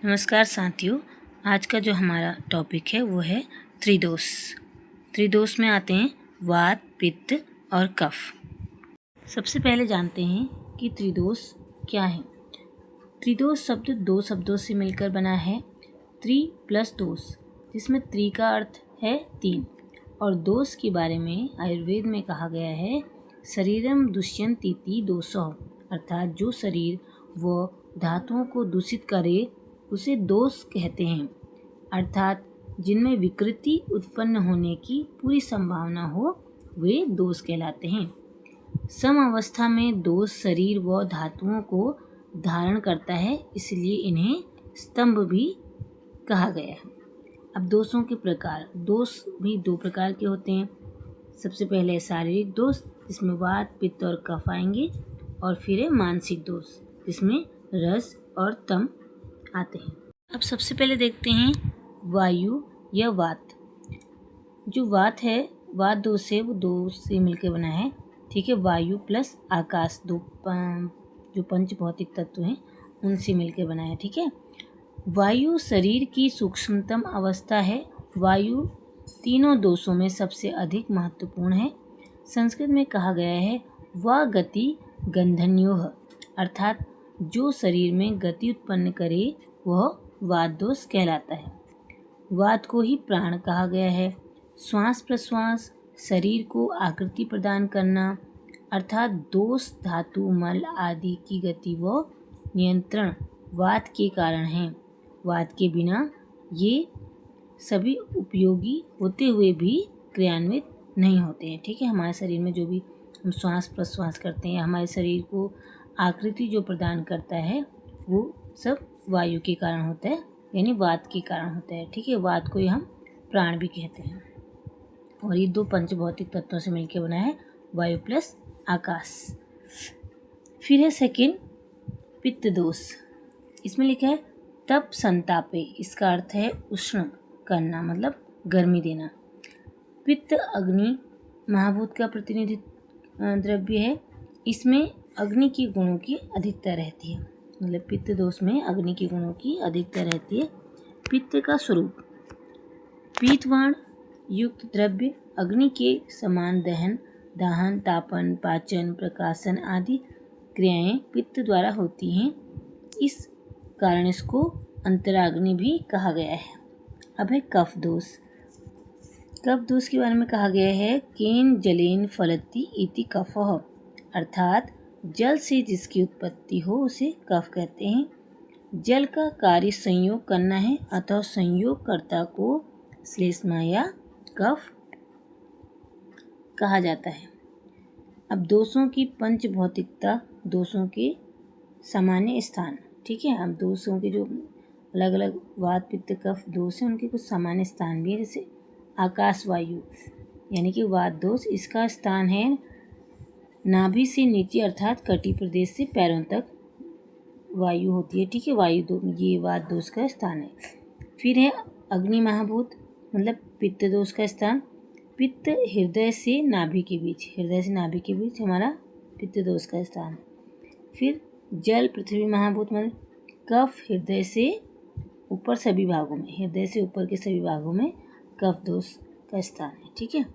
नमस्कार साथियों, आज का जो हमारा टॉपिक है वो है त्रिदोष। त्रिदोष में आते हैं वात, पित्त और कफ। सबसे पहले जानते हैं कि त्रिदोष क्या है। त्रिदोष शब्द दो शब्दों से मिलकर बना है, त्रि प्लस दोष, जिसमें त्रि का अर्थ है 3 और दोष के बारे में आयुर्वेद में कहा गया है शरीरम दुष्यंतीति दोषः, अर्थात जो शरीर व धातुओं को दूषित करे उसे दोष कहते हैं, अर्थात जिनमें विकृति उत्पन्न होने की पूरी संभावना हो वे दोष कहलाते हैं। सम अवस्था में दोष शरीर व धातुओं को धारण करता है, इसलिए इन्हें स्तंभ भी कहा गया है। अब दोषों के प्रकार, दोष भी 2 प्रकार के होते हैं। सबसे पहले शारीरिक दोष, जिसमें वात, पित्त और कफ आएंगे, और फिर है मानसिक दोष, जिसमें रस और तम आते हैं। अब सबसे पहले देखते हैं वायु या वात। जो वात है, वात दोष है, वो 2 से मिलकर बना है, ठीक है। वायु प्लस आकाश, जो पंच भौतिक तत्व हैं उनसे मिलकर बना है, ठीक है। वायु शरीर की सूक्ष्मतम अवस्था है। वायु तीनों दोषों में सबसे अधिक महत्वपूर्ण है। संस्कृत में कहा गया है वा गति गंधन्योः, अर्थात जो शरीर में गति उत्पन्न करे वह वात दोष कहलाता है। वात को ही प्राण कहा गया है। श्वास प्रश्वास, शरीर को आकृति प्रदान करना, अर्थात दोष, धातु, मल आदि की गति व नियंत्रण वात के कारण है। वात के बिना ये सभी उपयोगी होते हुए भी क्रियान्वित नहीं होते हैं, ठीक है। हमारे शरीर में जो भी हम श्वास प्रश्वास करते हैं, हमारे शरीर को आकृति जो प्रदान करता है वो सब वायु के कारण होता है, यानी वात के कारण होता है, ठीक है। वात को ही हम प्राण भी कहते हैं। और ये 2 पंचभौतिक तत्वों से मिलकर बना है, वायु प्लस आकाश। फिर है सेकंड पित्त दोष। इसमें लिखा है तप संतापे, इसका अर्थ है उष्ण करना, मतलब गर्मी देना। पित्त अग्नि महाभूत का प्रतिनिधि द्रव्य है। इसमें अग्नि के गुणों की अधिकता रहती है, मतलब पित्त दोष में अग्नि के गुणों की अधिकता रहती है। पित्त का स्वरूप, पीतवर्ण युक्त द्रव्य अग्नि के समान दहन, दाहन, तापन, पाचन, प्रकाशन आदि क्रियाएं पित्त द्वारा होती हैं। इस कारण इसको अंतराग्नि भी कहा गया है। अब है कफ दोष। कफ दोष के बारे में कहा गया है केन जलेन फलति इति कफः, अर्थात जल से जिसकी उत्पत्ति हो उसे कफ कहते हैं। जल का कार्य संयोग करना है, अतः संयोगकर्ता को श्लेष्मा या कफ कहा जाता है। अब दोषों की पंचभौतिकता, दोषों के सामान्य स्थान, ठीक है। अब दोषों के जो अलग अलग वात, पित्त, कफ दोष हैं उनके कुछ सामान्य स्थान भी है, जैसे आकाश वायु, यानी कि वात दोष, इसका स्थान है नाभि से नीचे, अर्थात कटी प्रदेश से पैरों तक वायु होती है, ठीक है। ये वात दोष का स्थान है। फिर है अग्नि महाभूत, मतलब पित्त दोष का स्थान। पित्त हृदय से नाभि के बीच हमारा पित्त दोष का स्थान है। फिर जल पृथ्वी महाभूत, मतलब कफ हृदय से ऊपर के सभी भागों में कफ दोष का स्थान है, ठीक है।